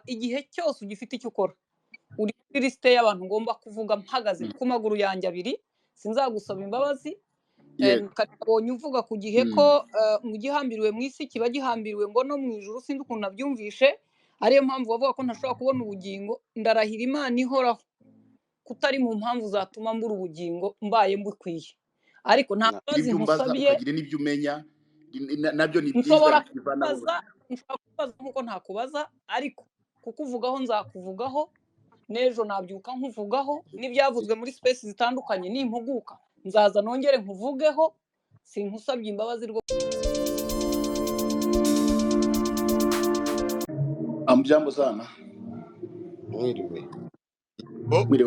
igihe cyose ugifite icyo ukora uri kuri lisite y'abantu ngomba kuvuga mpagaze ku maguru yanjye abiri sinzagusaba imbabazi. Nabonye uvuga ku gihe ko mu gihambiriwe mu isi kiba gihambiriwe ngo no mu ijuru sinzi ukuntu nabyumvishe ariyo mpamvu bavuga ko ntashobora kubona ubugingo. Ndarahira Imana ihoraho kutari mu mpamvu zatuma mbura ubugingo mbaye mbukwiye, ariko nta mbabazi nkusabye. Ukagira n'ibyo umenya nabyo ni byiza. Nshobora kubaza nk'uko ntakubaza, ariko kukuvugaho nzakuvugaho, n'ejo nabyuka nkuvugaho, n'ibyavuzwe muri space zitandukanye nimpuguka nzaza nongere nkuvugeho, sinkusabye imbabazi rwo. Amjambo sana. Mwiriwe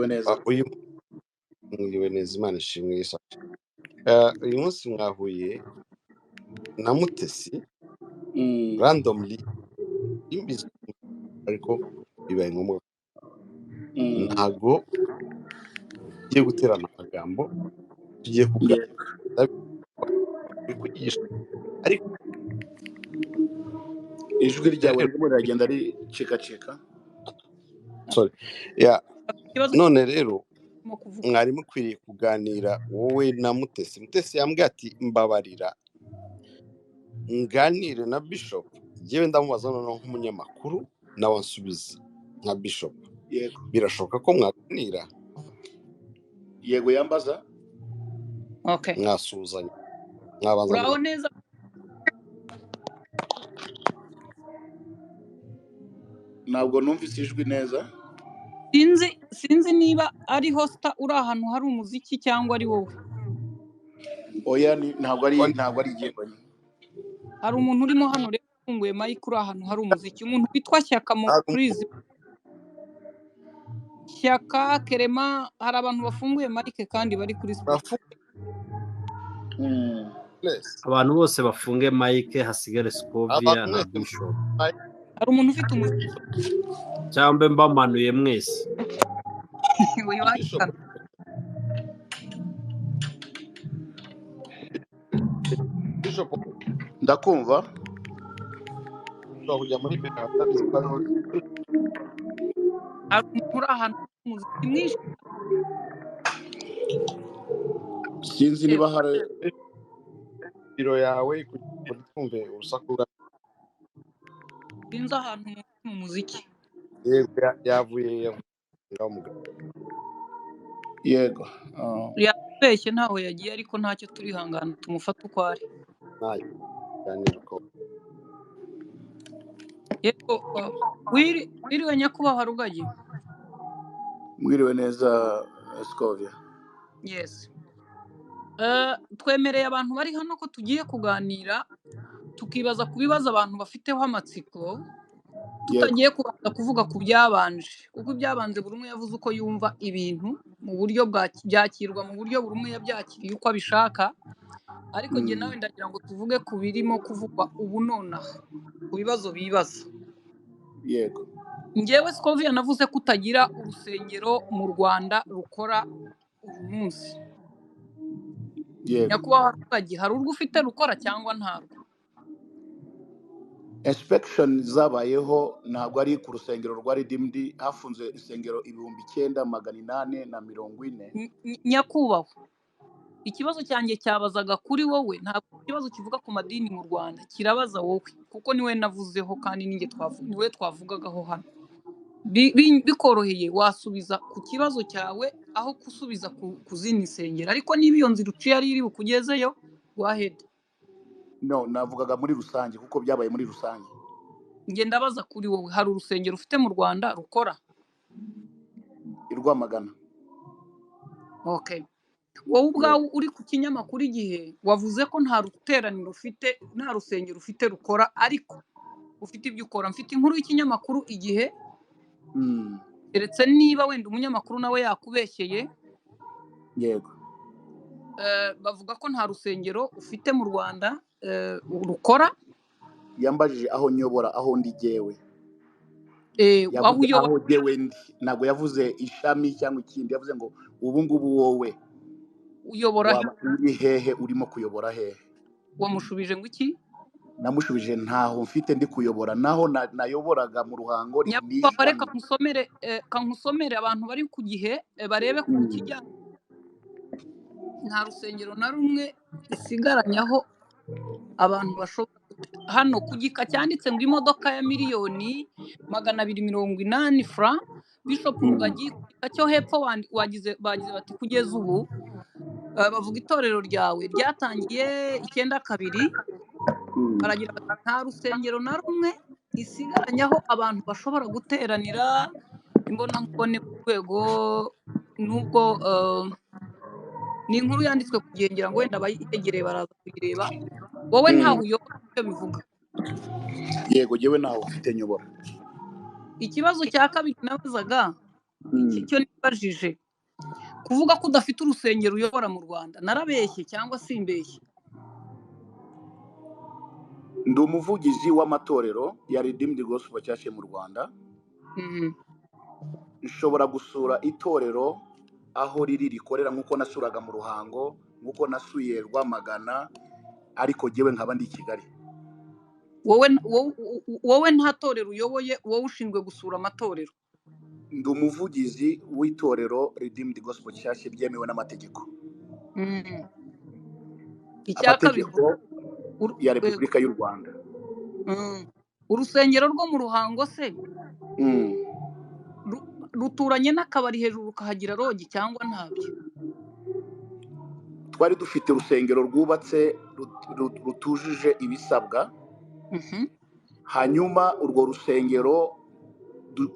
neza. Mwiriwe neza, Imana ishimwe Yesu. Uyu munsi mwahuye na Mutesi randomly imbizi, ariko bibaye ngombwa ntago tugiye guterana amagambo, tugiye kugisha, ariko ijwi ryawe ririmo riragenda ricika. Sorry. None rero mwari mukwiriye kuganira wowe na Mutesi. Mutesi yambwiye ati mbabarira nganire na Bishop, yewe ndamubaza noneho nk'umunyamakuru nawe ansubize nka Bishop. Yego. Birashoboka ko mwaganira? Yego yambaza. Okay. Mwasuzanya. Mwabanza. Uraho neza? Ntabwo numvise ijwi neza. Sinzi niba ari hosta uri ahantu hari umuziki cyangwa ari wowe. Oya ntabwo ari igenganye. Hari umuntu urimo hano rero ufunguye mic uri ahantu hari umuziki, umuntu witwa Shyaka Mokrizi. Shyaka Kerema, hari abantu bafunguye mic kandi bari kuri speaker. Abantu bose bafunge mic hasigare Scovia na Bishop. Hari umuntu ufite umuziki cyangwa mbamanuye mwese. Bishop ndakumva. Kujya muri uri ahantu umuziki mwinshi. Sinzi niba hari biro yawe kugira twumve urusaku. Sinzi ahantu mu muziki. Yavuye yego. Yabeshye ntaho yagiye, ariko ntacyo turihangana tumufata uko ari. Yego. Wiriwe nyakubahwa Rugagi. Mwiriwe neza Scovia. Yes. Twemereye abantu bari hano ko tugiye kuganira tukibaza ku bibazo abantu bafiteho amatsiko, tutagiye kubanza kuvuga ku byabanje, kuko ibyabanje buri umwe yavuze uko yumva ibintu mu buryo byakirwa mu buryo buri umwe yabyakiriye uko abishaka, ariko njye nawe ndagira ngo tuvuge ku birimo kuvugwa ubu nonaha ku bibazo bibaza. Yego. Njyewe Scovia navuze ko utagira urusengero mu Rwanda rukora uyu munsi. Yego. Nyakubahwa Rugagi, hari urwo ufite rukora cyangwa ntarwo? Inspection zabayeho ntabwo ari ku rusengero rwa Redeemed, hafunze insengero 9,840. Nyakubahwa, ikibazo cyanjye cyabazaga kuri wowe, ntabwo ikibazo kivuga ku madini mu Rwanda, kirabaza wowe kuko niwe navuzeho kandi niwe twavugagaho hano. Bikoroheye wasubiza ku kibazo cyawe aho gusubiza ku zindi nsengero, ariko niba iyo nzira uciye ari iri bukugezeyo wahede. No, navugaga muri rusange kuko byabaye muri rusange. Nge ndabaza kuri wowe, hari urusengero ufite mu Rwanda rukora? Rwamagana. Okay. Wowe ubwawe uri ku kinyamakuru Igihe wavuze ko nta ruteraniro ufite, nta rusengero ufite rukora, ariko ufite ibyo ukora. Mfite inkuru y'ikinyamakuru Igihe. Keretse niba wenda umunyamakuru nawe yakubeshyeye. Yego. Bavuga ko nta rusengero ufite mu Rwanda rukora. Yambajije aho nyobora, aho ndi jewe. Aho jewe ndi. Ntabwo yavuze ishami cyangwa ikindi, yavuze ngo ubu ngubu wowe uyobora uri hehe, urimo kuyobora hehe. Wamushubije ngo iki? namushubije ntaho mfite ndi kuyobora, naho nayoboraga mu Ruhango ni nyakubahwa reka ishami. nkusomere abantu bari ku gihe barebe ku kijyanye nta rusengero na rumwe isigaranye aho abantu bashobora hano ku gika cyanditse ngo imodoka ya miliyoni 280 francs. Bishop Rugagi ku gika cyo hepfo bagize bati kugeza ubu bavuga itorero ryawe ryatangiye 92 baragira nta rusengero na rumwe isigaranye aho abantu bashobora guteranira imbonankubone ku rwego nubwo ni inkuru yanditswe kugengera ngo wenda abayegereye baraza kuyireba. Wowe ntaho uyobora icyo bivuga? Yego jewe naho ufite nyobora. Ikibazo cya kabiri nabazaga cyo nibajije kuvuga ko udafite urusengero uyobora mu Rwanda, narabeshye cyangwa simbeshye? Ndi umuvugizi w'amatorero ya Redeemed Gospel Church mu Rwanda. Nshobora gusura itorero aho riri rikorera nk'uko nasuraga mu Ruhango, nk'uko nasuye Rwamagana, ariko jewe nkaba ndi Kigali. Wowe nta torero uyoboye, wowe ushinzwe gusura amatorero? Ndi umuvugizi w'itorero Redeemed Gospel Church byemewe n'amategeko. Icya kabiri ya Repubulika y'u Rwanda. Urusengero rwo mu Ruhango se ruturanye n'akabari hejuru kahagira rogi cyangwa ntabyo? Twari dufite urusengero rwubatse rutujuje ibisabwa. Hanyuma urwo rusengero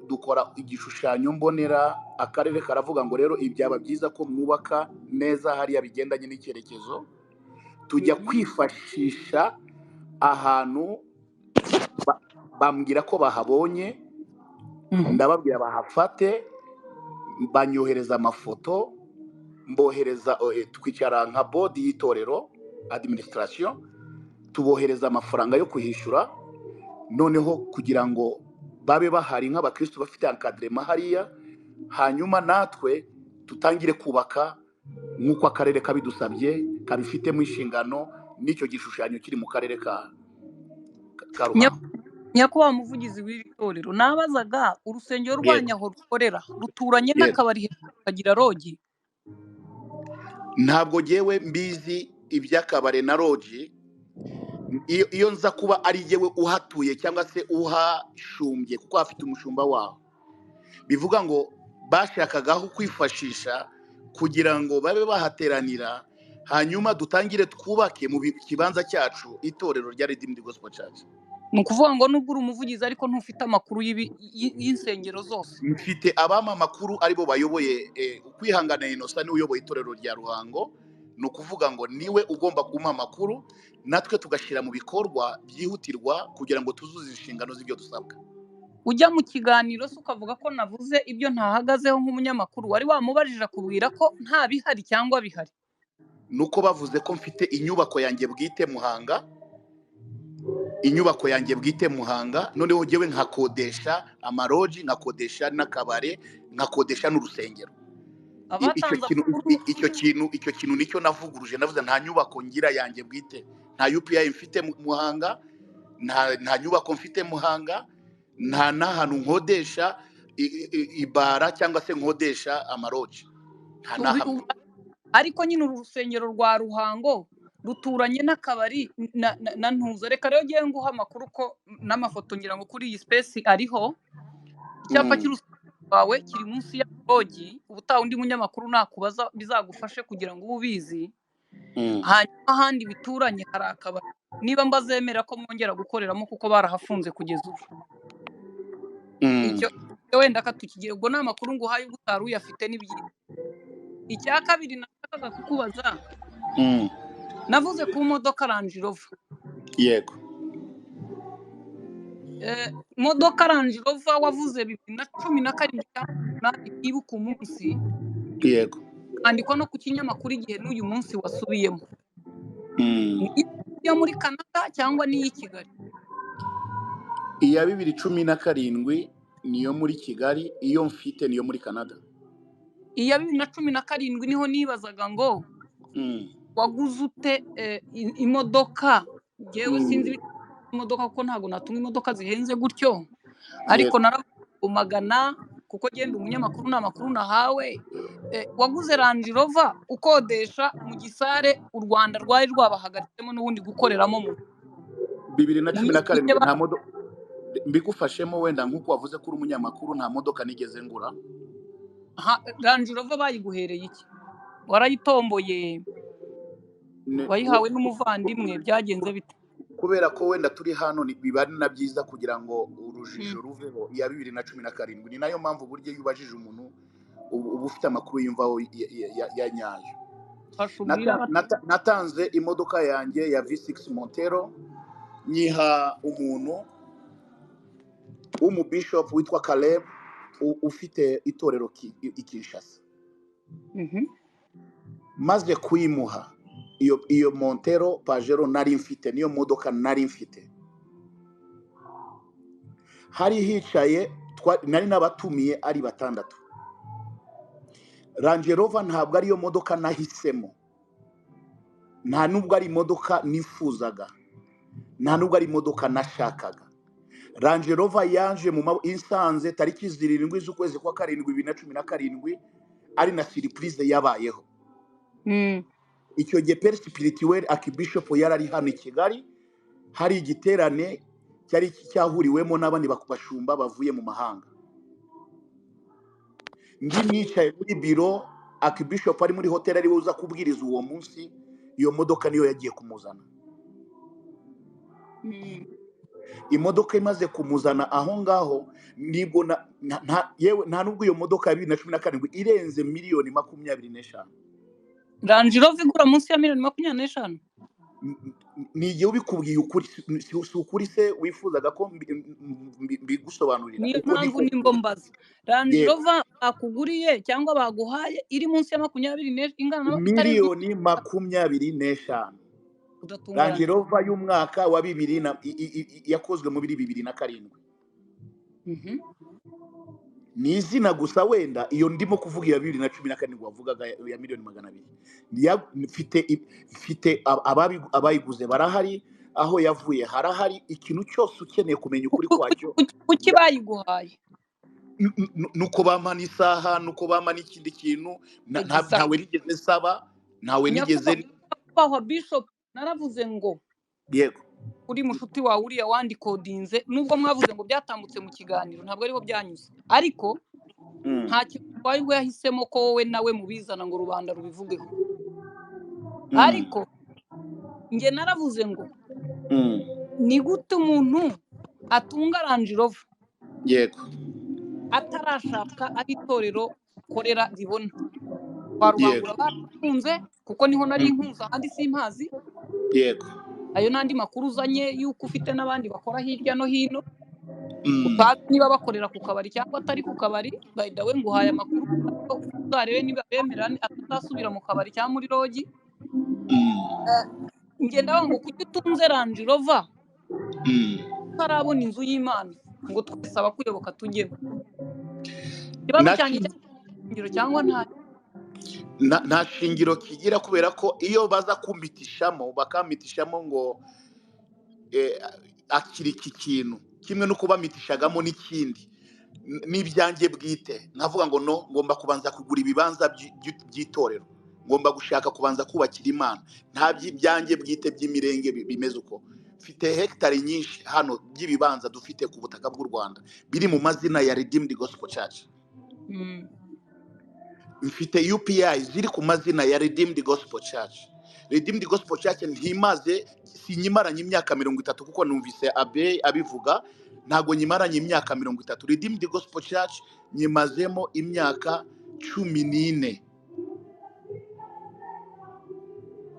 dukora igishushanyo mbonera, akarere karavuga ngo rero ibyaba byiza ko mwubaka neza hariya bigendanye n'icyerekezo. Tujya kwifashisha ahantu bambwira ko bahabonye, ndababwira bahafate, banyohereza amafoto, mbohereza twicara nka bodi y'itorero administration, tubohereza amafaranga yo kuhishyura, noneho kugira ngo babe bahari nk'abakristo bafite encadrement hariya, hanyuma natwe tutangire kubaka nk'uko akarere kabidusabye, kabifitemo inshingano n'icyo gishushanyo kiri mu karere ka Ruhango. Nyakubahwa umuvugizi w'iri torero, nabazaga urusengero rwanyu aho rukorera ruturanye n'akabari kagira rogi? Ntabwo jewe mbizi iby'akabare na rogi. Iyo nza kuba ari jewe uhatuye cyangwa se uhashumbye kuko afite umushumba waho, bivuga ngo bashakagaho kwifashisha kugira ngo babe bahateranira, hanyuma dutangire twubake mu kibanza cyacu itorero rya Redeemed Gospel Church. Ni ukuvuga ngo nubwo uri umuvugizi ariko ntufite amakuru y'insengero zose? Mfite abama makuru aribo bayoboye Ukwihangana Innocent ni uyoboye itorero rya Ruhango. Ni ukuvuga ngo niwe ugomba kumpa amakuru, natwe tugashyira mu bikorwa byihutirwa kugira ngo tuzuze inshingano z'ibyo dusabwa. Ujya mu kiganiro se ukavuga ko navuze ibyo ntahagazeho nk'umunyamakuru, wari wamubajije akubwira ko nta bihari cyangwa bihari? Nuko bavuze ko mfite inyubako yanjye bwite Muhanga, inyubako yanjye bwite Muhanga, noneho jewe nkakodesha amarogi, nkakodesha n'akabare, nkakodesha n'urusengero. Icyo kintu nicyo navuguruje, navuze nta nyubako ngira yanjye bwite, nta UPI mfite Muhanga, nta nyubako mfite Muhanga, nta n'ahantu nkodesha ibara cyangwa se nkodesha amarogi, nta n'ahantu. Ariko nyine urusengero rwa Ruhango ruturanye n'akabari na ntuza. Reka rero ngiye nguha amakuru ko n'amafoto ngira ngo kuri iyi space ariho. Icyapa cy'urusengero rwawe kiri munsi ya rogi, ubutaha undi munyamakuru nakubaza bizagufashe kugira ngo ubizi. Hanyuma ahandi bituranye hari akabari, niba mbazemera ko mwongera gukoreramo kuko barahafunze kugeza ubu. Icyo wenda katukigira, ubwo n'amakuru nguhaye ubutaha uyafite n'ibyiza. Icya kabiri nashakaga kukubaza, navuze ku modoka Range Rover. Yego. Modoka Range Rover wavuze 2017 ibuka umunsi. Yego. Andikwa no ku kinyamakuru Igihe n'uyu munsi wasubiyemo. Iyo muri Canada cyangwa ni i Kigali? Iya 2017 niyo muri Kigali, iyo mfite niyo muri Canada. Iya 2017 niho nibazaga ngo waguze ute imodoka? Jewe sinzi imodoka kuko ntago natunga imodoka zihenze gutyo ariko naragumagana kuko genda umunyamakuru n'amakuru nahawe waguze Range Rover ukodesha mu gisare u Rwanda rwari rwabahagaritsemo n'ubundi gukoreramo mu 2017 nta modoka mbigufashemo wenda nk'uko wavuze ko uri umunyamakuru nta modoka nigeze ngura. Range Rover bayiguhereye iki? Warayitomboye wayihawe n'umuvandimwe byagenze bite? Kubera ko wenda turi hano biba ari na byiza kugira ngo urujijo ruveho ya 2017 ni nayo mpamvu buryo yubajije umuntu ubu ufite amakuru yumvaho ya nyayo. Natanze imodoka yanjye ya V6 Montero nyiha umuntu w'umubishop witwa Caleb ufite itorero Kinshasa. Maze kuyimuha iyo Montero Pajero nari mfite, niyo modoka nari mfite, hari hicaye nari nabatumiye ari batandatu. Range Rover ntabwo ariyo modoka nahisemo, nta nubwo ari imodoka nifuzaga, nta nubwo ari imodoka nashakaga. Range Rover yanje mu Insanze tariki 7 z'ukwezi kwa 7 2017 ari na surprise yabayeho. Icyo gihe Père Spirituel Archbishop yarari hano i Kigali, hari igiterane cyari cyahuriwemo n'abandi bakubashumba bavuye mu mahanga. Ndi nicaye muri biro, Archbishop ari muri hotel ari buza kubwiriza uwo munsi, iyo modoka niyo yagiye kumuzana. Imodoka imaze kumuzana aho ngaho nibwo yewe nta nubwo iyo modoka ya 2017 irenze miliyoni 25. Range Rover igura munsi ya miliyoni 25? Nigiye ubikubwiye ukuri, si ukuri se wifuzaga ko mbigusobanurira? Niyo mpamvu nimbo mbaza. Range Rover akuguriye cyangwa baguhaye iri munsi ya 20 ingana na miliyoni 25. Range Rover y'umwaka wa 2000 yakozwe mu 2007. Ni izina gusa wenda iyo ndimo kuvuga ya 2017 wavugaga ya miliyoni 200. Mfite abayiguze barahari, aho yavuye harahari, ikintu cyose ukeneye kumenya ukuri kwacyo. Kuki bayiguhaye? Nuko bamana isaha, nuko bamana ikindi kintu, ntawe nigeze saba, ntawe nigeze baho. Bishop naravuze ngo yego uri mushuti wawe uriya wandikodinze, nubwo mwavuze ngo byatambutse mu kiganiro ntabwo ariho byanyuze, ariko nta kintu ngo yahisemo ko wowe nawe mubizana ngo rubanda rubivugeho. Ariko nge naravuze ngo ni gute umuntu atunga Range Rover yego atarashaka abitorero korera zibona kwa Rubangura batunze, kuko niho nari inkunza handi simpazi. Yego ayo nandi makuru uzanye yuko ufite n'abandi bakora hirya no hino, utazi niba bakorera ku kabari cyangwa atari ku kabari. By the way nguhaye amakuru uzarebe niba bemerana atazasubira mu kabari cyangwa muri logi. Ngenda ngo kuki utunze Range Rover tarabona inzu y'Imana ngo twasaba kuyoboka tujyemo. Kibazo cyangwa ingiro cyangwa nta shingiro kigira, kubera ko iyo baza kumitishamo bakamitishamo ngo akiri iki kintu kimwe no kubamitishagamo n'ikindi n'ibyanjye bwite, nkavuga ngo no, ngomba kubanza kugura ibibanza by'itorero, ngomba gushaka kubanza kubakira Imana, nta byanjye bwite by'imirenge bimeze uko. Mfite hectare nyinshi hano by'ibibanza dufite ku butaka bw'u Rwanda biri mu mazina ya Redeemed Gospel Church. Mfite UPI ziri ku mazina ya Redeemed Gospel Church. Redeemed Gospel Church ntimaze sinyimaranye imyaka 30 kuko numvise abivuga, ntago nyimaranye imyaka 30. Redeemed Gospel Church nyimazemo imyaka 14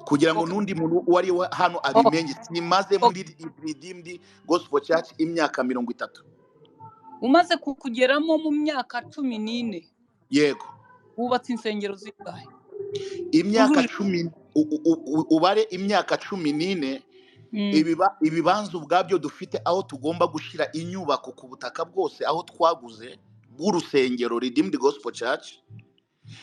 kugira ngo nundi muntu wari hano abimenye. Nimaze muri Redeemed Gospel Church imyaka 30. Umaze kukugeramo mu myaka 14? Yego. Wubatse insengero zingahe? Imyaka 10 ubare imyaka 14. Ibibanza ubwabyo dufite aho tugomba gushira inyubako ku butaka bwose aho twaguze bw'urusengero Redeemed Gospel Church.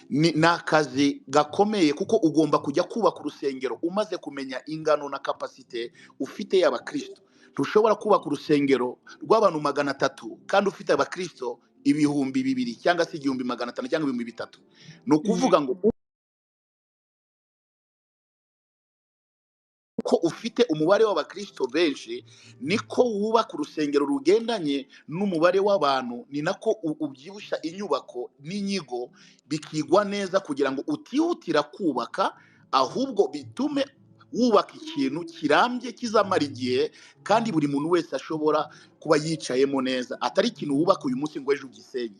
Ni akazi gakomeye kuko ugomba kujya kubaka urusengero umaze kumenya ingano na kapasite ufite y'abakristo. tushobora kubaka urusengero rw'abantu 300 kandi ufite abakristo 2,000 cyangwa se 1,500 cyangwa 3,000. ni ukuvuga ngo ko ufite umubare w'abakristo benshi niko wubaka urusengero rugendanye n'umubare w'abantu, ni nako ubyibusha inyubako n'inyigo bikigwa neza kugira ngo utihutira kubaka, ahubwo bitume wubaka ikintu kirambye kizamara igihe kandi buri muntu wese ashobora kuba yicayemo neza, atari ikintu wubaka uyu munsi ngo ejo ugisenye.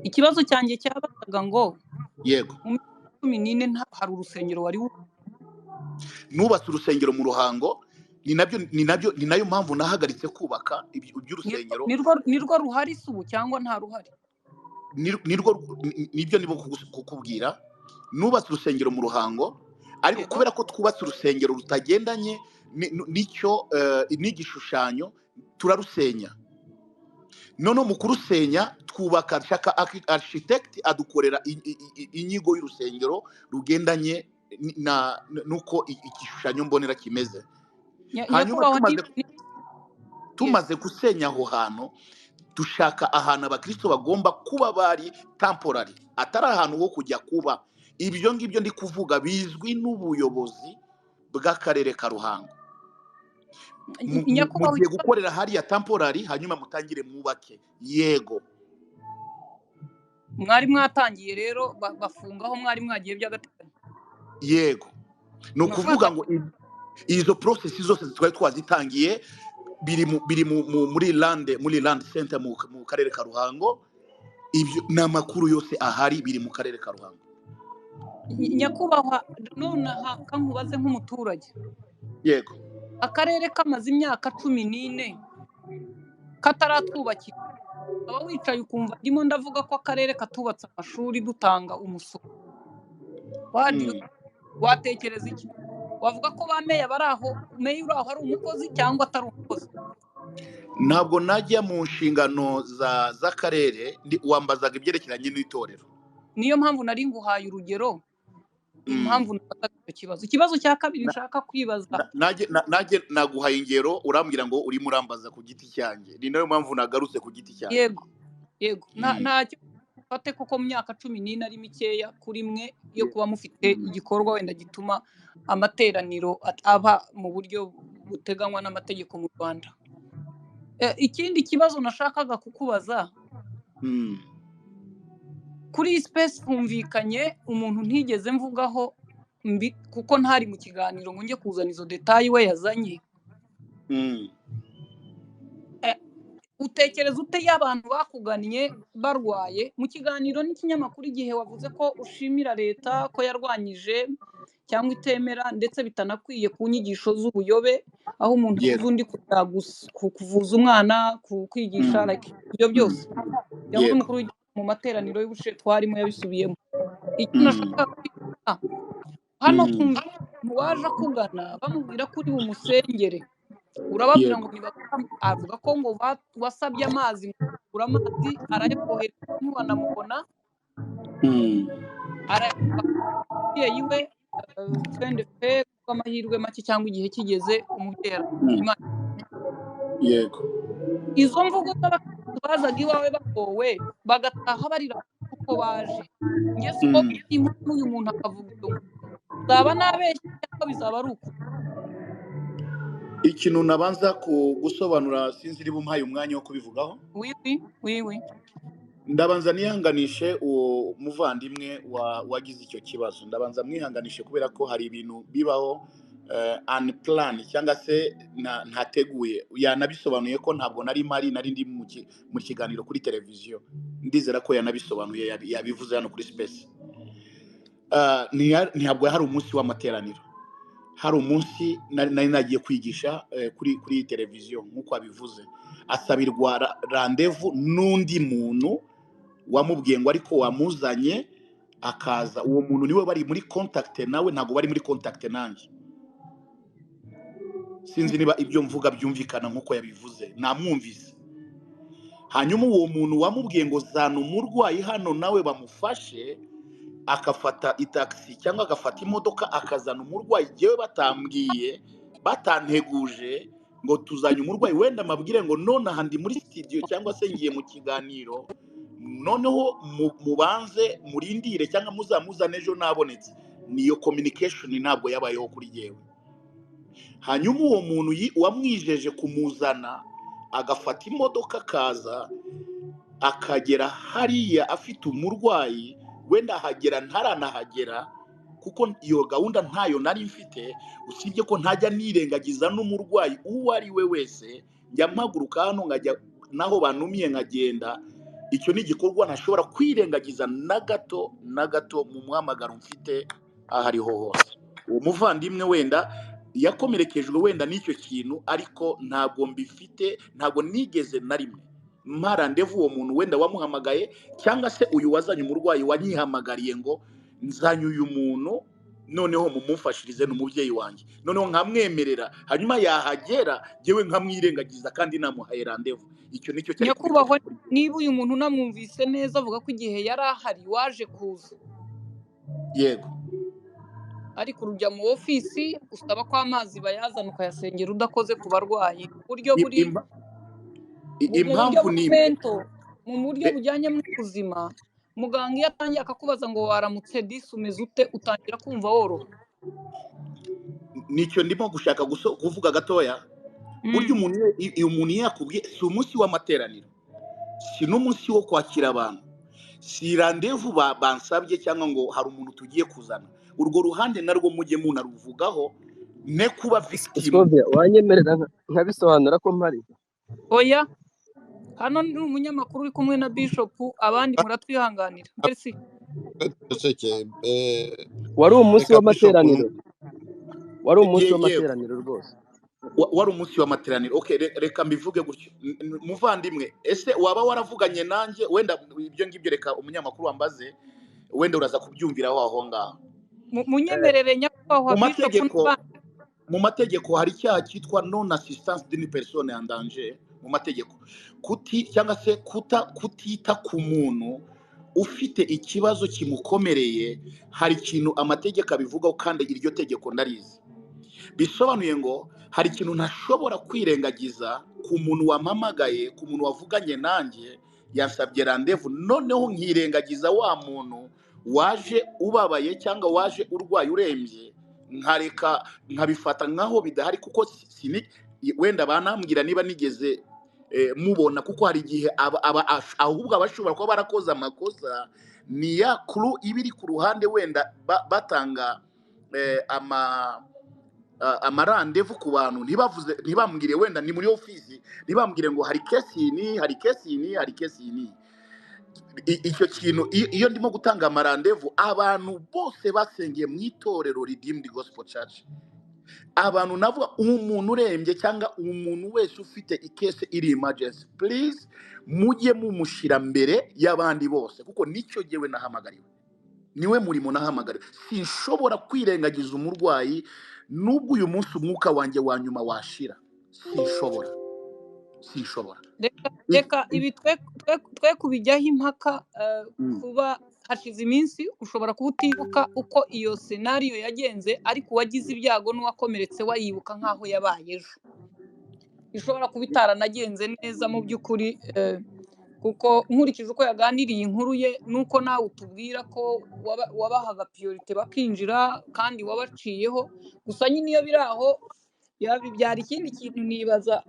Ikibazo cyanjye cyabaga ngo Yego, mu 14 hari urusengero wari nubatse urusengero mu Ruhango, ni nayo mpamvu nahagaritse kubaka iby'urusengero. nirwo ruhari subu cyangwa nta ruhari? Nibyo nibo kukubwira, nubatse urusengero mu Ruhango, ariko kubera ko twubatse urusengero rutagendanye n'icyo n'igishushanyo turarusenya. None mu kurusenya twubaka, shaka architect adukorera inyigo y'urusengero rugendanye nuko igishushanyo mbonera kimeze. Hanyuma tumaze gusenya aho hantu, dushaka ahantu abakristo bagomba kuba bari temporary, atari ahantu ho kujya kuba. Ibyo ngibyo ndi kuvuga bizwi n'ubuyobozi bw'akarere ka Ruhango. Mugiye gukorera hariya temporary, hanyuma mutangire mwubake. Yego, mwari mwatangiye rero bafungaho, mwari mwagiye by'agateganyo? Yego, ni ukuvuga ngo izo process zose twari twazitangiye biri muri land center mu karere ka Ruhango. Ibyo n'amakuru yose ahari biri mu karere ka Ruhango. Nyakubahwa, none kankubaze nk'umuturage. Yego, akarere kamaze imyaka 14 kataratwubakira, aba wicaye ukumva ndimo ndavuga ko akarere katubatse amashuri dutanga umusoro. Watekereza iki? Wavuga ko bameya baraho, meya uraho ari umukozi cyangwa atari umukozi? Ntabwo najya mu nshingano z'akarere, wambazaga ibyerekeranye n'itorero. Niyo mpamvu nari nguhaye urugero, impamvu nafata ikibazo cya kabiri nshaka kwibaza. Najye naguhaye ingero, urambwira ngo uri murambaza ku giti cyanjye, ni nayo mpamvu nagarutse ku giti cyanjye. Yego, ntacyo fate kuko mu myaka 14 ari mikeya kuri mwe yo kuba mufite igikorwa wenda gituma amateraniro aba mu buryo buteganywa n'amategeko mu Rwanda. Ikindi kibazo nashakaga kukubaza, kuri space humvikanye umuntu ntigeze mvugaho kuko ntari mu kiganiro ngo njye kuzana izo detail we yazanye. Utekereza ute y'abantu bakugannye barwaye? Mu kiganiro n'ikinyamakuru Igihe wavuze ko ushimira leta ko yarwanyije cyangwa itemera ndetse bitanakwiye ku nyigisho z'ubuyobe, aho umuntu undi kuvuza umwana, kwigisha ibyo byose. Cyangwa umukuru mu materaniro y'ubushe twarimo yabisubiyemo. Icyo nashaka kwiga hano, kumva waje kugana bamubwira ko uri bumusengere, urababwira ngo avuga ko ngo wasabye amazi, ngura amazi arayakohereza ntiwanamubona, arayakohereza we friend fe amahirwe make cyangwa igihe kigeze umutera Imana. Yego, izo mvugo bazaga iwawe bagowe bagataha barira uko baje. Nge siko uyu muntu akavuga ngo zaba nabeshye cyangwa bizaba ari uko. Ikintu nabanza gusobanura, sinzi niba umpaye umwanya wo kubivugaho. Oui. Ndabanza nihanganishe uwo muvandimwe wagize icyo kibazo. Ndabanza mwihanganishe kubera ko hari ibintu bibaho unplanned cyangwa se ntateguye. Yanabisobanuye ko ntabwo nari ndi mu kiganiro kuri televiziyo. Ndizera ko yanabisobanuye, yabivuze hano kuri space. Ntabwo hari umunsi w'amateraniro, hari umunsi nari nagiye kwigisha kuri televiziyo nk'uko abivuze. Asabirwa rendezvous n'undi muntu wamubwiye ngo ariko wamuzanye akaza. Uwo muntu niwe bari muri contact nawe, ntabwo bari muri contact nanjye. Sinzi niba ibyo mvuga byumvikana nk'uko yabivuze, namwumvise. Hanyuma uwo muntu wamubwiye ngo zana umurwayi hano nawe bamufashe, akafata itaxi cyangwa agafata imodoka akazana umurwayi, jewe batambwiye, batanteguje, ngo tuzanye umurwayi wenda mabwire ngo none aha ndi muri studio cyangwa se ngiye mu kiganiro noneho mubanze murindire cyangwa muzamuzane ejo nabonetse. Niyo communication ntabwo yabayeho kuri yewe. Hanyuma uwo muntu wamwijeje kumuzana agafata imodoka akaza akagera hariya afite umurwayi, wenda ahagera ntaranahagera kuko iyo gahunda ntayo nari mfite, usibye ko ntajya nirengagiza n'umurwayi uwo ari we wese, njya mpaguruka hano nkajya naho banumiye nkagenda. Icyo ni igikorwa ntashobora kwirengagiza na gato mu muhamagaro mfite aho ariho hose. Uwo muvandimwe wenda yakomerekejwe wenda n'icyo kintu, ariko ntabwo mbifite, ntabwo nigeze na rimwe marandevu uwo muntu wenda wamuhamagaye cyangwa se uyu wazanye umurwayi wanyihamagariye ngo nzanye uyu muntu noneho mumufashirize n'umubyeyi wanjye, noneho nkamwemerera, hanyuma yahagera jewe nkamwirengagiza kandi namuhaye randevu. Icyo nicyo cyari nyakubahwa. Niba uyu muntu namwumvise neza avuga ko igihe yari ahari waje kuza, yego, ariko urujya mu ofisi usaba ko amazi bayazana ukayasengera udakoze ku barwayi. Uburyo buri impamvu ni mu buryo bujyanye n'ubuzima, muganga iyo atangiye akakubaza ngo waramutse disi umeze ute, utangira kumva woroha. Nicyo ndimo gushaka kuvuga gatoya. Burya umuntu yakubwiye si umunsi w'amateraniro, si n'umunsi wo kwakira abantu, si randevu bansabye cyangwa ngo hari umuntu tugiye kuzana. Urwo ruhande narwo mujye munaruvugaho, ne kuba victim. Wanyemerera nkabisobanura ko mpari? Oya, hano ni umunyamakuru uri kumwe na Bishop, abandi muratwihanganira. Merci. Wari umunsi w'amateraniro? Wari umunsi w'amateraniro rwose? Wari umunsi w'amateraniro. Okay, reka mbivuge gutyo. Muvandimwe, ese waba waravuganye nanjye? Wenda ibyo ngibyo reka umunyamakuru wambaze, wenda uraza kubyumviraho aho ngaho. Munyemerere nyakubahwa Bishop. Mu mategeko hari icyaha cyitwa non assistance d'une personne en danger. Mu mategeko cyangwa se kutita ku muntu ufite ikibazo kimukomereye, hari ikintu amategeko abivugaho kandi iryo tegeko ndarizi. Bisobanuye ngo hari ikintu ntashobora kwirengagiza ku muntu wampamagaye, ku muntu wavuganye nanjye yansabye randevu, noneho nkirengagiza wa muntu waje ubabaye cyangwa waje urwaye urembye, nkareka nkabifata nkaho bidahari, kuko wenda banambwira niba nigeze mubona, kuko hari igihe ahubwo abashobora kuba barakoze amakosa ni ya kuru ibiri ku ruhande, wenda batanga amarandevu ku bantu, ntibambwire wenda ni muri ofisi, ntibambwire ngo hari kesi ni hari kesi ni hari kesi ni. Icyo kintu iyo ndimo gutanga amarandevu, abantu bose basengeye mu itorero Redeemed Gospel Church, abantu navuga umuntu urembye cyangwa umuntu wese ufite ikese iri emergency, please mujye mumushyira mbere y'abandi bose, kuko nicyo jyewe nahamagariwe, niwe murimo nahamagariwe. Sinshobora kwirengagiza umurwayi nubwo uyu munsi umwuka wanjye wa nyuma washira. Sinshobora. Reka ibi twe kubijyaho impaka. Kuba hashize iminsi ushobora kuba utibuka uko iyo scenario yagenze, ariko uwagize ibyago n'uwakomeretse wayibuka nkaho yabaye ejo. Ishobora kuba itaranagenze neza mu by'ukuri, kuko nkurikije uko yaganiriye inkuru ye nuko nawe utubwira ko wabahaga priorite bakinjira kandi wabaciyeho. Gusa nyine iyo biri aho yabibyara ikindi kintu nibaza,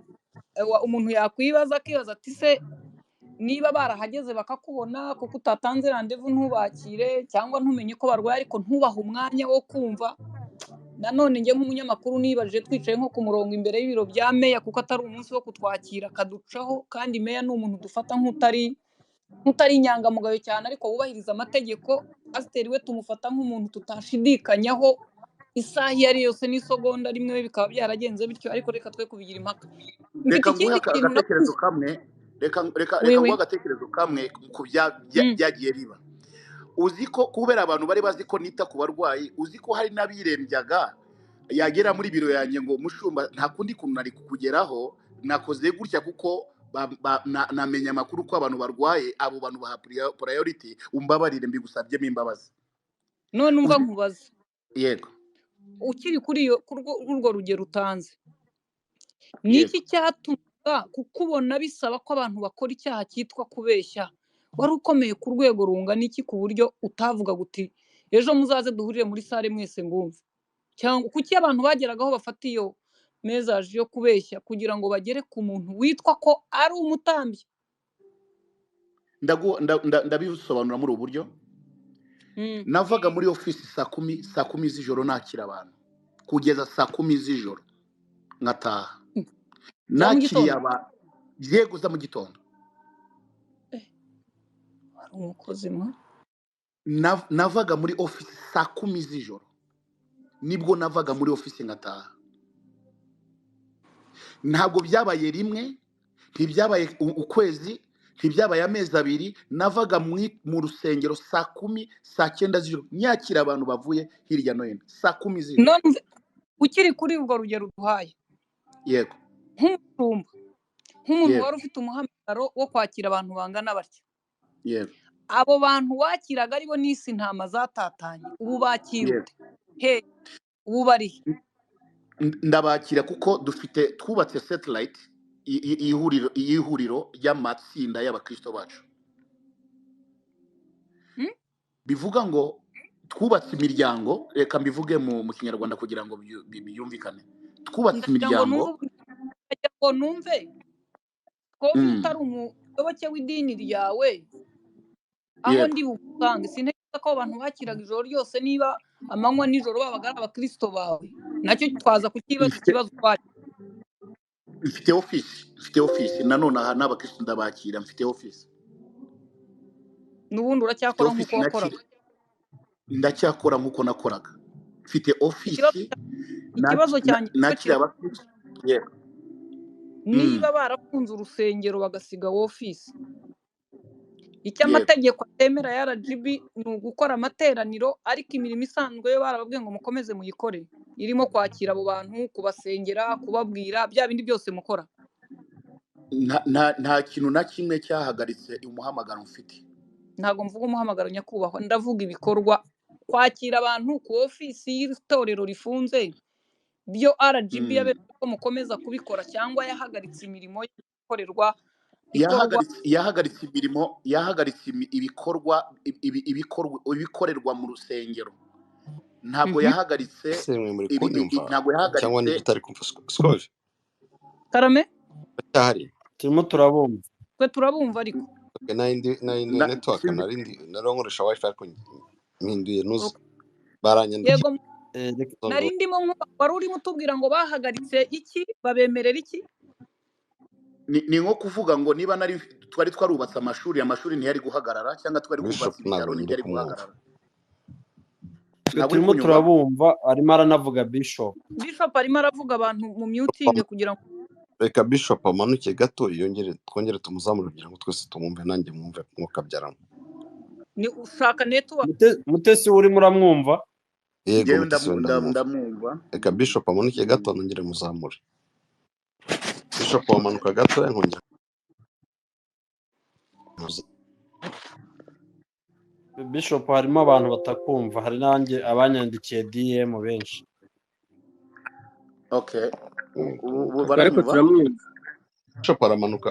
umuntu yakwibaza akibaza ati se niba barahageze bakakubona kuko utatanze randevu ntubakire cyangwa ntumenye ko barwaye ariko ntubahe umwanya wo kumva. Nanone njye nk'umunyamakuru nibaje twicaye nko ku murongo imbere y'ibiro bya meya, kuko atari umunsi wo kutwakira akaducaho, kandi meya ni umuntu dufata nk'utari inyangamugayo cyane ariko wubahiriza amategeko. Pasiteri we tumufata nk'umuntu tutashidikanyaho isaha iyo ari yose n'isegonda rimwe, bikaba byaragenze bityo. Ariko reka twe kubigira impaka. Reka nguhe agatekerezo kamwe, reka nguhe agatekerezo kamwe ku byagiye biba. Uzi ko kubera abantu bari bazi ko nita ku barwayi, uzi ko hari n'abirembyaga yagera muri biro yanjye ngo mushumba nta kundi kuntu nari kukugeraho, nakoze gutya kuko namenya amakuru ko abantu barwaye, abo bantu baha priority, umbabarire mbigusabyemo imbabazi. None umva nkubaza, yego, ukiri kuri urwo rugero utanze, niki cyatumaga kukubona bisaba ko abantu bakora icyaha cyitwa kubeshya wari ukomeye ku rwego rungana iki ku buryo utavuga guti ejo muzaze duhurire muri sare mwese ngumve cyangwa kuki abantu bageragaho bafata iyo mesaje yo kubeshya kugira ngo bagere ku muntu witwa ko ari umutambyi ndabisobanura muri ubu buryo navaga muri ofisi saa kumi z'ijoro nakira abantu kugeza saa 10 z'ijoro ngataha nakiriye aba yego za mu gitondo ari umukozi mwa navaga muri ofisi saa 10 z'ijoro nibwo navaga muri ofisi ngataha ntabwo byabaye rimwe ntibyabaye ukwezi ntibyabaye amezi abiri navaga mu rusengero saa 10 saa 9 z'ijoro nyakira abantu bavuye hirya no hino saa 10 z'ijoro none ukiri kuri urwo rugero duhaye yego nk'umuntu wari ufite umuhamagaro wo kwakira abantu bangana batyo yego abo bantu wakiraga aribo n'isi ntama zatatanye ubu bakiriwe he ubu bari ndabakira kuko twubatse satellite ihuriro ry'amatsinda y'abakristo bacu bivuga ngo twubatse imiryango reka mbivuge mu kinyarwanda kugira ngo byumvikane twubatse imiryango ngo numve ko utari umuyoboke w'idini ryawe aho ndi busange sintekereza ko abantu bakiraga ijoro ryose niba amanywa nijoro babaga ari abakristo bawe nacyo twaza kukibaza ikibazo twari mfite ofisi nanone aha n'abakristo ndabakira mfite ofisi n'ubundi uracyakora nk'uko wakoraga ndacyakora nk'uko nakoraga mfite ofisi ikibazo cyanjye nakira abakristo niba barafunze urusengero bagasiga ofisi icyo amategeko atemera ya RGB ni ugukora amateraniro ariko imirimo isanzwe yo barababwiye ngo mukomeze muyikore irimo kwakira abo bantu kubasengera kubabwira bya bindi byose mukora nta kintu na kimwe cyahagaritse umuhamagaro mfite ntabwo mvuga umuhamagaro nyakubahwa ndavuga ibikorwa kwakira abantu ku ofisi y'itorero rifunze byo RGB yabereye ko mukomeza kubikora cyangwa yahagaritse imirimo ikorerwa yahagaritse imirimo yahagaritse ibikorerwa mu rusengero ntabwo yahagaritse cyangwa niba utari kumva sikoje karame turimo turabumva twe turabumva ariko na network naronkoresha wifi ariko mpinduye nuzi baranyandikira yego nari ndimo wari urimo utubwira ngo bahagaritse iki babemerera iki ni nko kuvuga ngo niba twari twarubatse amashuri ntiyari guhagarara cyangwa twari kubatse ibitaro ntiyari guhagarara turimo turabumva arimo aranavuga Bishop arimo aravuga abantu mu muting kugira ngo reka Bishop amanuke gato twongere tumuzamure kugira ngo twese tumwumve nanjye mwumve mukabyaramo ni ushaka network mutesi urimo uramwumva yego ndamwumva reka Bishop amanuke gato nongere muzamure Bishop amanuka gato nkongera Bishop harimo abantu batakumva hari nanjye abanyandikiye DM benshi okay ariko turamwumva Bishop aramanuka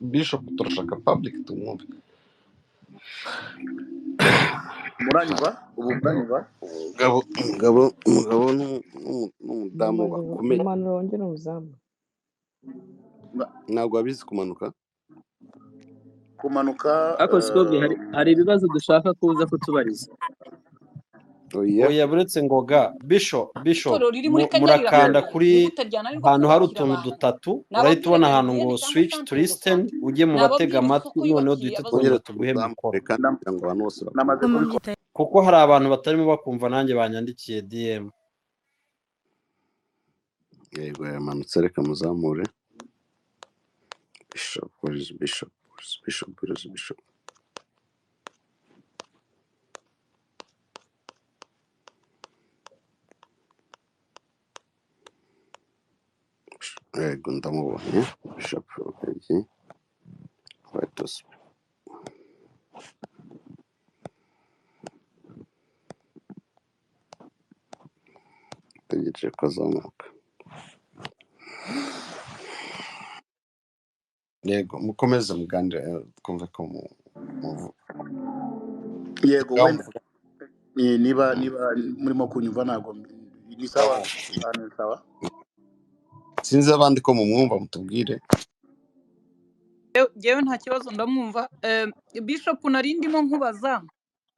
Bishop turashaka public tumwumve muranyumva umugabo n'umudamu bakomeye wongera uzamu ntabwo abizi kumanuka ariko sikobi hari ibibazo dushaka kuza kutubariza oya buretse ngoga Bishop murakanda kuri ahantu hari utuntu dutatu urahita ubona ahantu ngo switch to listen ujye mu batega amatwi noneho duhita twongera tuguhe mikoro kuko hari abantu batarimo bakumva nanjye banyandikiye DM yego yamanutse reka muzamure Bishop yego ndamubonye Bishop Rugagi Vitus tegereje ko azamuka yego mukomeze muganire twumve ko yego wenda niba murimo kunyumva ntago ni sawa sawa. Sinzi abandi ko mumwumva mutubwire. Jewe nta kibazo ndamwumva. Bishop nari ndimo nkubaza.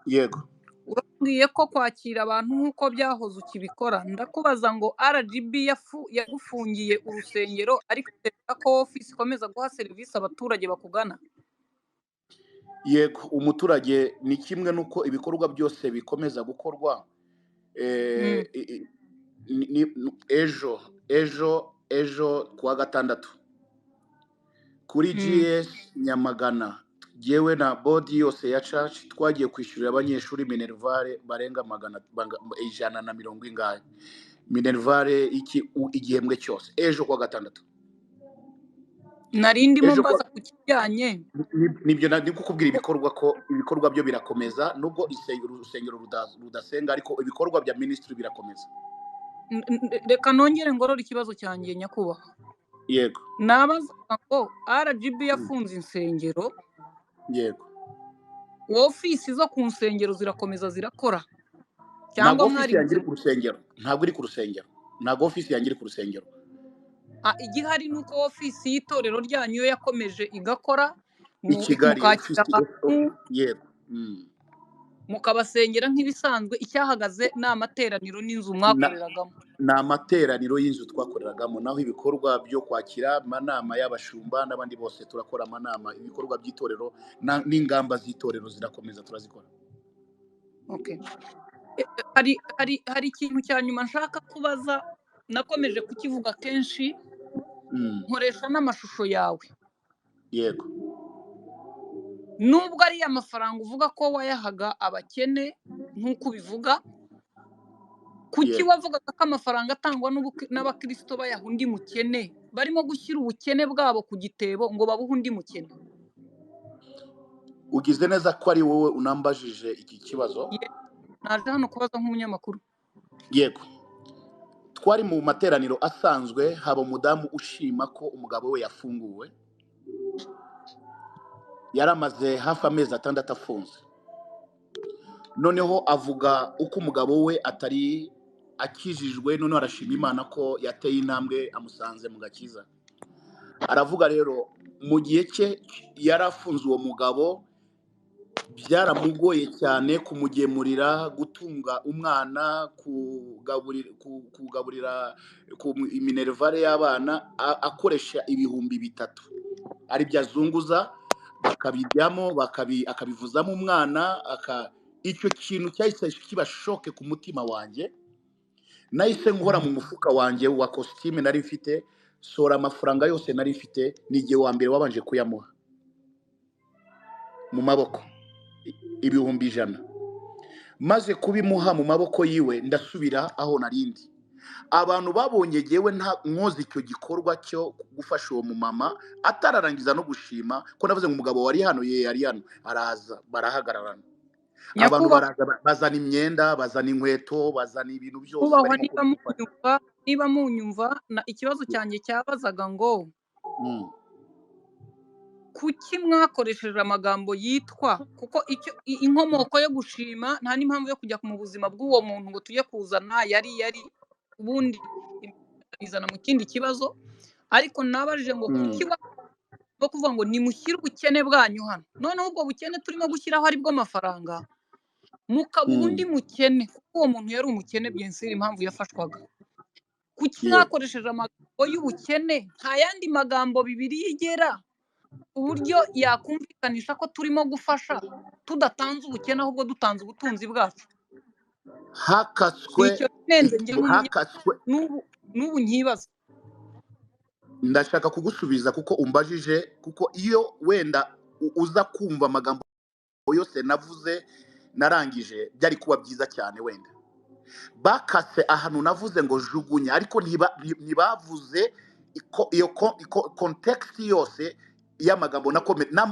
Yego. Urambwiye ko kwakira abantu nk'uko byahoze ukibikora, ndakubaza ngo RGB yagufungiye urusengero ariko ko office ikomeza guha serivisi abaturage bakugana? Yego, umuturage ni kimwe nuko ibikorwa byose bikomeza gukorwa. Ejo kuwa gatandatu kuri GS Nyamagana yewe na body yose ya church twagiye kwishyurira abanyeshuri minervare barenga 120 minervare igihembwe cyose ejo kuwa gatandatu. Narindi mo mbaza kukijyanye nibyo ndi kukubwira ibikorwa ko ibikorwa byo birakomeza nubwo urusengero rudasenga ariko ibikorwa bya ministry birakomeza. Reka nongere ngorora ikibazo cyanjye nyakubaha. Yego. Nabaza ngo RGB yafunze insengero. Yego. Office zo ku nsengero zirakomeza zirakora cyangwa mwari yangira ku rusengero? Ntabwo iri ku rusengero, ntabwo office yangira ku rusengero. Igihari nuko office y'itorero ryanyu yakomeje igakora mu Kigali. Yego. Mukabasengera nk'ibisanzwe, icyahagaze n'amateraniro n'inzu mwakoreragamo. N'amateraniro y'inzu twakoreragamo, naho ibikorwa byo kwakira amanama y'abashumba n'abandi bose turakora amanama, ibikorwa by'itorero n'ingamba z'itorero zirakomeza turazikora. Okay. Hari ikintu cya nyuma nshaka kubaza, nakomeje kukivuga kenshi, nkoresha n'amashusho yawe. Yego. Nubwo ari amafaranga uvuga ko wayahaga abakene nk'uko bivuga, kuki wavugaga ko amafaranga atangwa n'abakristo bayaha undi mukene, barimo gushyira ubukene bwabo ku gitebo ngo babuhe undi mukene? Ugize neza ko ari wowe unambajije iki kibazo. Naje hano kubaza nk'umunyamakuru. Yego. Twari mu materaniro asanzwe, haba umudamu ushima ko umugabo we yafunguwe. Yaramaze hafi amezi 6 afunze. Noneho avuga uko umugabo we atari akijijwe, noneho arashima Imana ko yateye intambwe amusanze mu gakiza. Aravuga rero mu gihe cye yarafunze uwo mugabo, byaramugoye cyane kumugemurira, gutunga umwana, kugaburira ku minervare y'abana, akoresha ibihumbi 3 ari byazunguza bakabijyamo akabivuzamo umwana. Icyo kintu cyahise kiba shoke ku mutima wanjye. Nahise nkora mu mufuka wanjye wa costume nari mfite, sora amafaranga yose nari mfite, n'igihe wa mbere wabanje kuyamuha mu maboko ibihumbi 100. Maze kubimuha mu maboko yiwe, ndasubira aho narindi. Abantu babonye yewe nta nkozi icyo gikorwa cyo gufasha uwo mumama, atararangiza no gushima ko navuze ngo umugabo wari hano yari hano, araza barahagararana. Abantu baraza bazana imyenda, bazana inkweto, bazana ibintu byose. Niba munyumva, ikibazo cyanjye cyabazaga ngo kuki mwakoresheje amagambo yitwa, kuko inkomoko yo gushima nta n'impamvu yo kujya mu buzima bw'uwo muntu ngo tujye kuzana yari ubundi izana mu kindi kibazo. Ariko nabajije ngo kuki bo kuvuga ngo nimushyire ubukene bwanyu hano, noneho ubwo bukene turimo gushyiraho ari bwo mafaranga, mukabuha undi mukene, kuko uwo muntu yari umukene byensiri impamvu yafashwaga. Kuki mwakoresheje amagambo y'ubukene? Nta yandi magambo Bibiri yigera uburyo yakumvikanisha ko turimo gufasha tudatanze ubukene, ahubwo dutanze ubutunzi bwacu. Hakaswe n'ubu nkibaza. Ndashaka kugusubiza kuko umbajije, kuko iyo wenda uza kumva amagambo yose navuze narangije byari kuba byiza cyane. Wenda bakase ahantu navuze ngo jugunya, ariko ntibavuze iyo context yose y'amagambo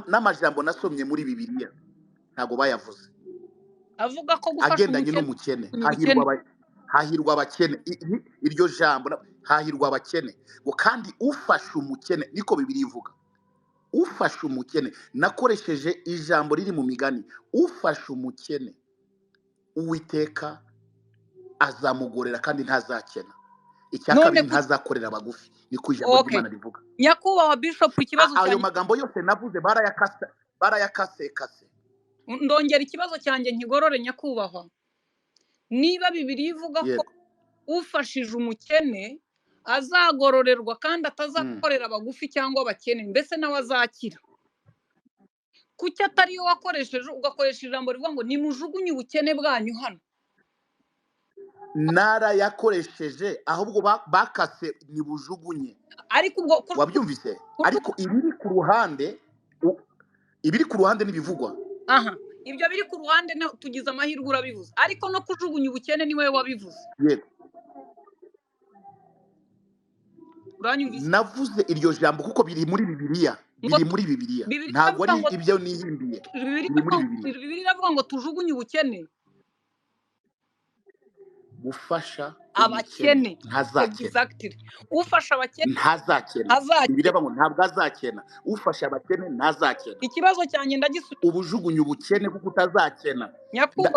n'amajambo nasomye muri Bibiliya, ntago bayavuze. Avuga ko gufasha agendanye n'umukene, hahirwa abakene. Iryo jambo hahirwa abakene, ngo kandi ufasha umukene, niko Bibiliya ivuga. ufashe umukene, nakoresheje ijambo riri mu migani, ufashe umukene uwiteka azamugorera kandi ntazakena. Icya kabiri ntazakorera abagufi, ni ku ijambo ry'Imana rivuga. Nyakubahwa Bishop, ikibazo ayo magambo yose navuze barayakase. Ndongera ikibazo cyanjye nkigorore nyakubahwa. Niba Bibiliya ivuga ko ufashije umukene azagororerwa kandi atazakorera abagufi cyangwa abakene, mbese nawe azakira, kuki atari yo wakoresheje ugakoresha ijambo rivuga ngo nimujugunye ubukene bwanyu hano? Narayakoresheje, ahubwo bakase nibujugunye. Ariko ubwo wabyumvise, ariko ibiri ku ruhande n'ibivugwa. Aha, ibyo biri ku ruhande tugize amahirwe urabivuze, ariko no kujugunya ubukene ni wowe wabivuze. Yego, uranyumvise? navuze iryo jambo kuko biri muri Bibiliya, ntabwo ari ibyo nihimbiye. Bibiliya iravuga ngo tujugunye ubukene, gufasha abakene ntazakena. ufasha abakene ntazakena. Bibiliya ngo ntabwo azakena, ufasha abakene ntazakena. Ikibazo cyanjye ndagisubiza, ubujugunye ubukene kuko utazakena.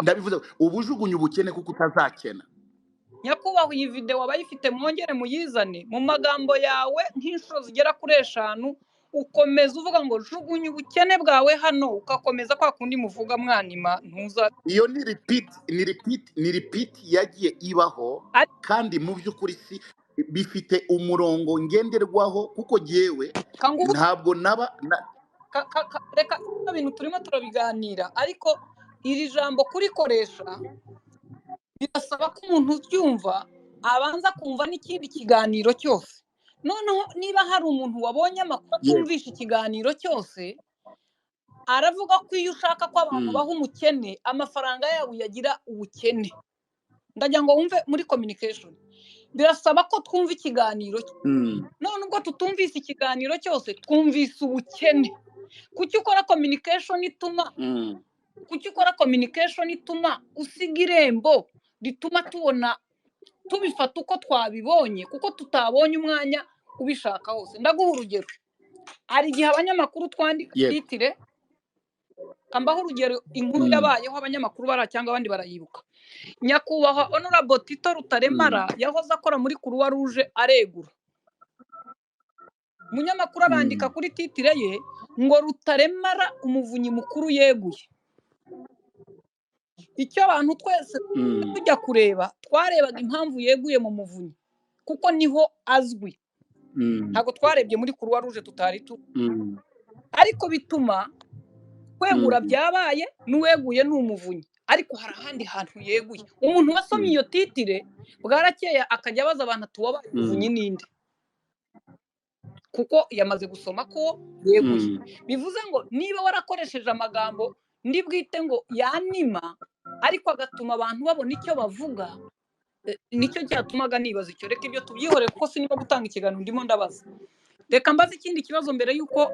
Ndabivuze, ubujugunye ubukene kuko utazakena. Nyakubahwa, iyi video wabayifite mwongere muyizane mu magambo yawe nk'inshuro zigera kuri 5, ukomeza uvuga ngo jugunya ubukene bwawe hano, ukakomeza kwa kundi muvuga mwanima ntuza. Iyo ni repeat yagiye ibaho, kandi mu by'ukuri si bifite umurongo ngenderwaho, kuko jewe ntabwo reka ibintu turimo turabiganira, ariko iri jambo kurikoresha birasaba ko umuntu ubyumva abanza kumva n'ikindi kiganiro cyose. Noneho niba hari umuntu wabonye amakuru atumvisha ikiganiro cyose, aravuga ko iyo ushaka ko abantu baha umukene amafaranga yabo yagira ubukene. Ndagira ngo wumve muri communication birasaba ko twumva ikiganiro. None ubwo tutumvise ikiganiro cyose, twumvise ubukene. Kuki ukora communication ituma usiga irembo rituma tubifata uko twabibonye, kuko tutabonye umwanya ubishaka hose. Ndaguha urugero, hari igihe abanyamakuru twandika titire, kambaho urugero inkuru yabayeho abanyamakuru cyangwa abandi barayibuka. Nyakubahwa Honorable Tito Rutaremara yahoze akora muri Croix Rouge aregura. Umunyamakuru arandika kuri titire ye ngo Rutaremara umuvunyi mukuru yeguye. Icyo abantu twese tujya kureba, twarebaga impamvu yeguye mu muvunyi, kuko niho azwi. Ntabwo twarebye muri Croix Rouge tutari tu. Ariko bituma kwegura byabaye, n'uweguye n'umuvunyi, ariko hari ahandi hantu yeguye. Umuntu wasomye iyo titire bwarakeye akajya abaza abantu tuwabaye umuvunyi ninde, kuko yamaze gusoma ko yeguye. Bivuze ngo niba warakoresheje amagambo ndi bwite ngo yanima, ariko agatuma abantu babona icyo bavuga, nicyo cyatumaga nibaza icyo. Reka ibyo tubyihorere kuko sinimo gutanga ikiganiro ndimo ndabaza. Reka mbaze ikindi kibazo mbere yuko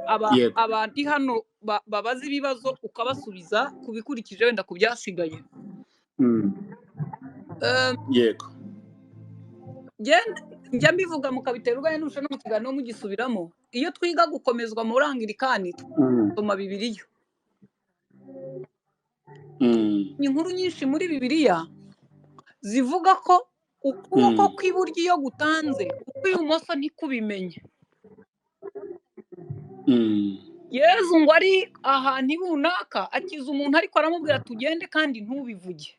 abandi hano babaza ibibazo ukabasubiza kubikurikije wenda ku byasigaye. Yego, njya mbivuga mukabitera urwanya n'urusha no mu kiganiro mugisubiramo. Iyo twiga gukomezwa mu Anglikani tuma Bibiliya. Inkuru nyinshi muri Bibiliya zivuga ko ukuboko kw'iburyo iyo gutanze, ukw'ibumoso ntikubimenye. Yezu ngo ari ahantu runaka akiza umuntu, ariko aramubwira tugende kandi ntubivuge.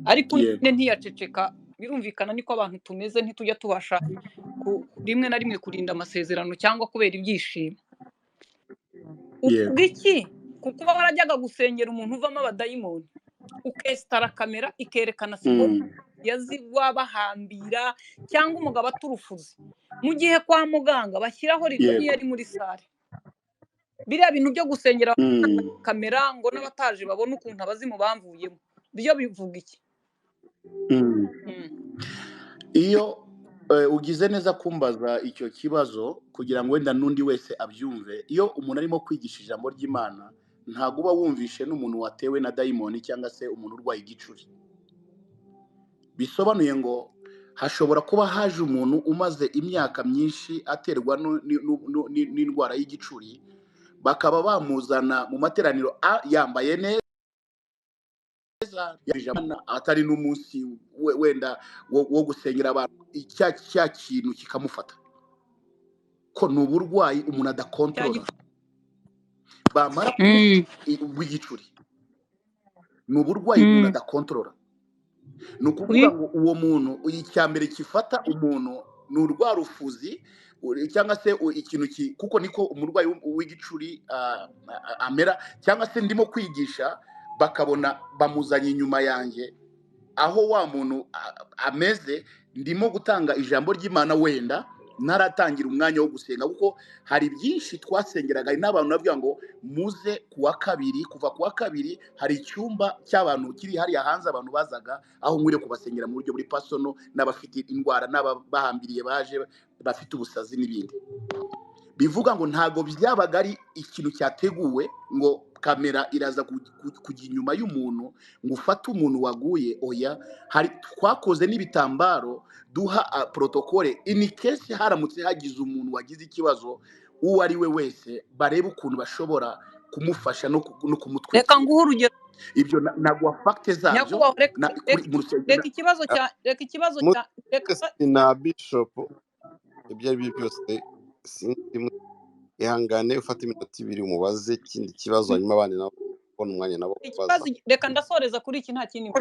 Ariko ntiyaceceka. Birumvikana niko abantu tumeze, ntitujya tubasha rimwe na rimwe kurinda amasezerano cyangwa kubera ibyishimo. Uvuga iki? Kuko uba warajyaga gusengera umuntu uvamo abadayimoni, ukesitara kamera ikerekana siporo yazigwa bahambira cyangwa umugabo aturufuze, mu gihe kwa muganga bashyiraho rido niyo ari muri sare. Biriya bintu byo gusengera kamera ngo n'abataje babone ukuntu abazimu bamvuyemo, byo bivuga iki? Iyo ugize neza kumbaza icyo kibazo kugira ngo wenda n'undi wese abyumve, iyo umuntu arimo kwigisha ijambo ry'Imana ntabwo uba wumvishe n'umuntu watewe na dayimoni cyangwa se umuntu urwaye igicuri. Bisobanuye ngo hashobora kuba haje umuntu umaze imyaka myinshi aterwa n'indwara y'igicuri, bakaba bamuzana mu materaniro yambaye neza, atari n'umunsi wenda wo gusengera abantu, cya kintu kikamufata ko ni uburwayi umuntu adakontorora. Bamara bw'igicuri ni uburwayi umuntu adakontorora. Ni ukuvuga ngo uwo muntu icya mbere kifata umuntu ni urwarufuzi cyangwa se ikintu kuko niko umurwayi w'igicuri amera, cyangwa se ndimo kwigisha bakabona bamuzanye inyuma yanjye aho wa muntu ameze, ndimo gutanga ijambo ry'Imana wenda ntaratangira umwanya wo gusenga, kuko hari byinshi twasengeraga. Hari n'abantu bavuga ngo muze kuwa kabiri, kuva kuwa kabiri hari icyumba cy'abantu kiri hariya hanze, abantu bazaga aho nkwiye kubasengera mu buryo buri pasono, n'abafite indwara n'abahambiriye baje bafite ubusazi n'ibindi. Bivuga ngo ntago byabaga ari ikintu cyateguwe ngo kamera iraza kujya inyuma y'umuntu ngo ufate umuntu waguye. Oya, hari twakoze n'ibitambaro duha protokole in case haramutse hagize umuntu wagize ikibazo uwo ari we wese, barebe ukuntu bashobora kumufasha no kumutwika. Reka nguhe urugero ibyo nagwa facte zabyo reka ikibazo na Bishop ibyo ari byo byose sinzi, ihangane ufata iminota 2 umubaze ikindi kibazo, hanyuma abandi nabo kubona umwanya nabo kubaza. Reka ndasoreza kuri iki, nta kindi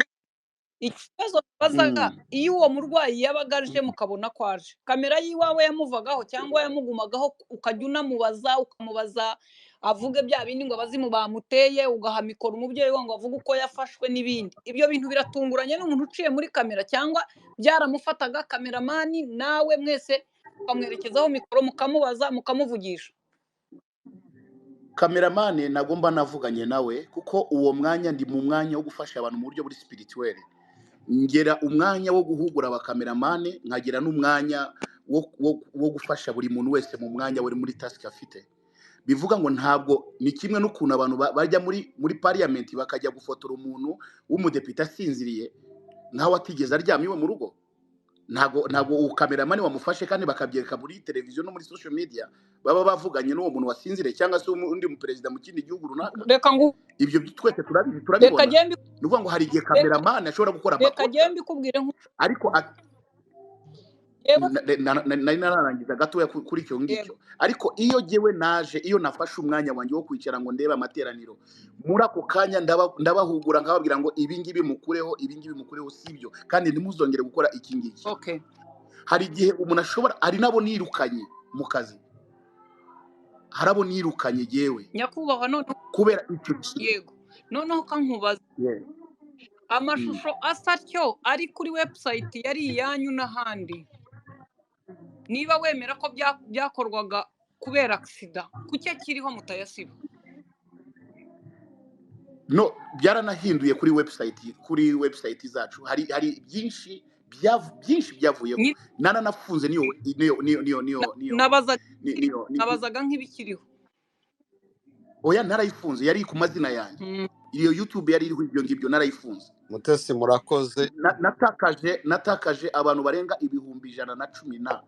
ikibazo bazaga. Iyo uwo murwayi yabagaje mukabona ko aje, kamera yiwawe yamuvagaho cyangwa yamugumagaho, ukajya unamubaza, ukamubaza avuge bya bindi ngo abazimu bamuteye, ugaha mikoro umubyeyi we ngo avuge uko yafashwe n'ibindi. Ibyo bintu biratunguranye n'umuntu uciye muri kamera, cyangwa byaramufataga kameramani nawe mwese ukamwerekezaho mikoro mukamubaza mukamuvugisha. Kameramani nagomba navuganye nawe kuko uwo mwanya ndi mu mwanya wo gufasha abantu mu buryo buri spirituel. Ngera umwanya wo guhugura abakameramani, nkagira n'umwanya wo gufasha buri muntu wese mu mwanya we muri task afite. Bivuga ngo ntabwo ni kimwe n'ukuntu abantu bajya muri parliament bakajya gufotora umuntu w'umudepite asinziriye nkaho atigeze aryamye iwe mu rugo. Ntabwo kameramani wamufashe kandi bakabyereka muri televiziyo no muri social media baba bavuganye n'uwo muntu wasinzire, cyangwa se undi mu president mu kindi gihugu runaka. Ibyo twese turabibona. Nuvuga ngo hari igihe kameramani ashobora gukora amakosa. Reka ngiye mbikubwire ariko nari narangiza gatoya kuri icyo ngicyo. Ariko iyo nafashe umwanya wanjye wo kwicara ngo ndebe amateraniro, muri ako kanya ndabahugura nkababwira ngo ibi ngibi mukureho, ibi ngibi mukureho, sibyo kandi ntimuzongere gukora iki ngiki. Hari igihe umuntu ashobora, ari nabo nirukanye mu kazi, harabo nirukanye yewe nyakubahwa, none kubera icyo yego. Noneho kankubaza, amashusho asa cyo ari kuri website yari iyanyu n'ahandi, niba wemera ko byakorwaga kubera accident, kuki kiriho mutayasiba? No, byaranahinduye kuri website zacu. Hari byinshi byavuyeho. Naranafunze niyo nabazaga nk'ibikiriho. Oya, narayifunze, yari ku mazina yanjye. Iyo YouTube yari iriho ibyo ngibyo, narayifunze. Mutesi murakoze. Natakaje abantu barenga 110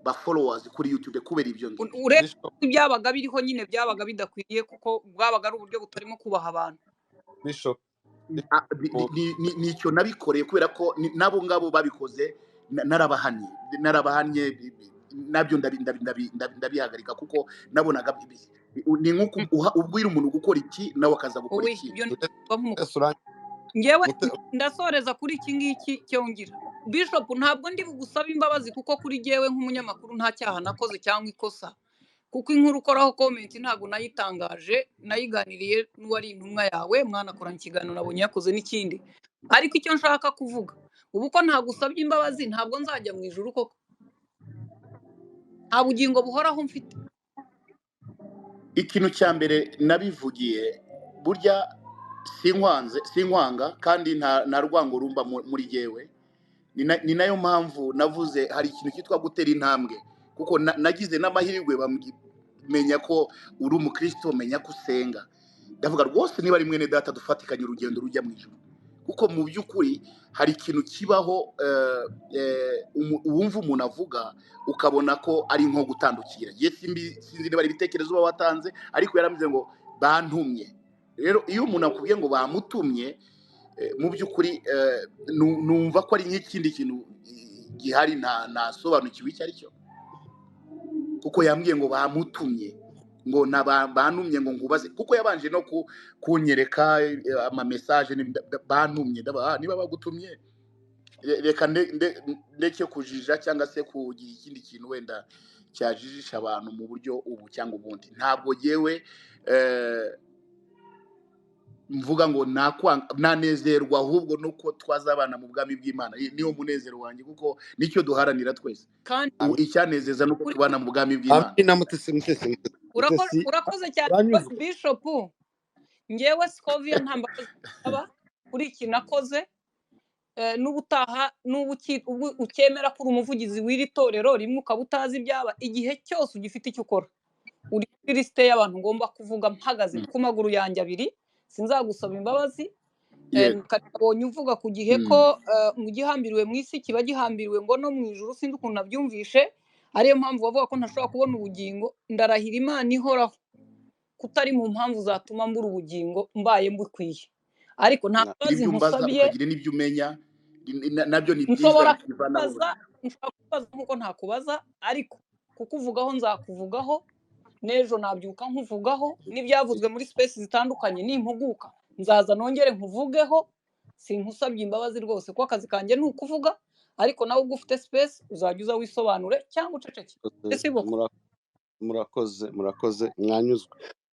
ba followers kuri YouTube kubera ibyo ngibyo. Uretse ibyabaga biriho nyine byabaga bidakwiriye, kuko bwabaga ari uburyo butarimo kubaha abantu. Bishop nicyo nabikoreye kubera ko nabo ngabo babikoze, narabahanye nabyo ndabihagarika, kuko nabonaga ni nko ubwira umuntu gukora iki nawe akaza gukora iki. Ngewe ndasoreza kuri iki ngiki cyongira. Bishop, ntabwo ndi bugusaba imbabazi, kuko kuri jewe nk'umunyamakuru nta cyaha nakoze cyangwa ikosa, kuko inkuru ukoraho comment ntabwo nayitangaje, nayiganiriye n'uwari intumwa yawe, mwanakoranye ikiganiro nabonye yakoze n'ikindi. Ariko icyo nshaka kuvuga ubu ko ntagusabye imbabazi, ntabwo nzajya mu ijuru koko. Nta bugingo buhoraho mfite. Ikintu cya mbere nabivugiye, burya sinkwanga kandi nta rwango rumba muri jewe. Ni nayo mpamvu navuze hari ikintu cyitwa gutera intambwe, kuko nagize n'amahirwe bamenya ko uri umukristo, menya ko usenga. Ndavuga rwose niba ari mwene data dufatikanye urugendo rujya mu ijuru, kuko mu by'ukuri hari ikintu kibaho wumva umuntu avuga ukabona ko ari nko gutandukira. Sinzi niba ari ibitekerezo baba watanze, ariko yarameze ngo bantumye. Rero iyo umuntu akubwiye ngo bamutumye, mu by'ukuri numva ko ari nk'ikindi kintu gihari nasobanukiwe icyo ari cyo, kuko yambwiye ngo bamutumye, ngo bantumye ngo ngubaze, kuko yabanje no kunyereka amamesaje bantumye. Niba bagutumye reka ndeke kujija cyangwa se kugira ikindi kintu wenda cyajijisha abantu mu buryo ubu cyangwa ubundi. Ntabwo yewe mvuga ngo nanezerwa, ahubwo nuko twazabana mu bwami bw'Imana. Niyo munezero wanjye, kuko nicyo duharanira twese. Icyanezeza nuko tubana mu bwami bw'Imana. Urakoze cyane Bishop. Ngewe Scovia ntambaza kuri iki nakoze, n'ubutaha ukemera ko uri umuvugizi w'iri torero rimwe ukaba utazi ibyaba, igihe cyose ugifite icyo ukora uri kuri lisite y'abantu ngomba kuvuga mpagaze ku maguru yanjye abiri, sinzagusaba imbabazi. Kabonye uvuga ku gihe ko mu gihambiriwe mu isi kiba gihambiriwe ngo no mu ijuru, sinzi ukuntu nabyumvishe, ariyo mpamvu bavuga ko ntashobora kubona ubugingo. Ndarahira Imana ihoraho kutari mu mpamvu zatuma mbura ubugingo mbaye mbukwiye, ariko nta mbabazi nkusabye. Ukagira n'ibyo umenya, nabyo ni byiza. Nshobora kubaza nk'uko ntakubaza, ariko kukuvugaho nzakuvugaho, n'ejo nabyuka nkuvugaho, n'ibyavuzwe muri space zitandukanye nimpuguka nzaza nongere nkuvugeho. Sinkusabye imbabazi rwose, kuko akazi kanjye ni ukuvuga, ariko nawe ubwo ufite space uzajya uza wisobanure cyangwa uceceke. murakoze mwanyuzwe.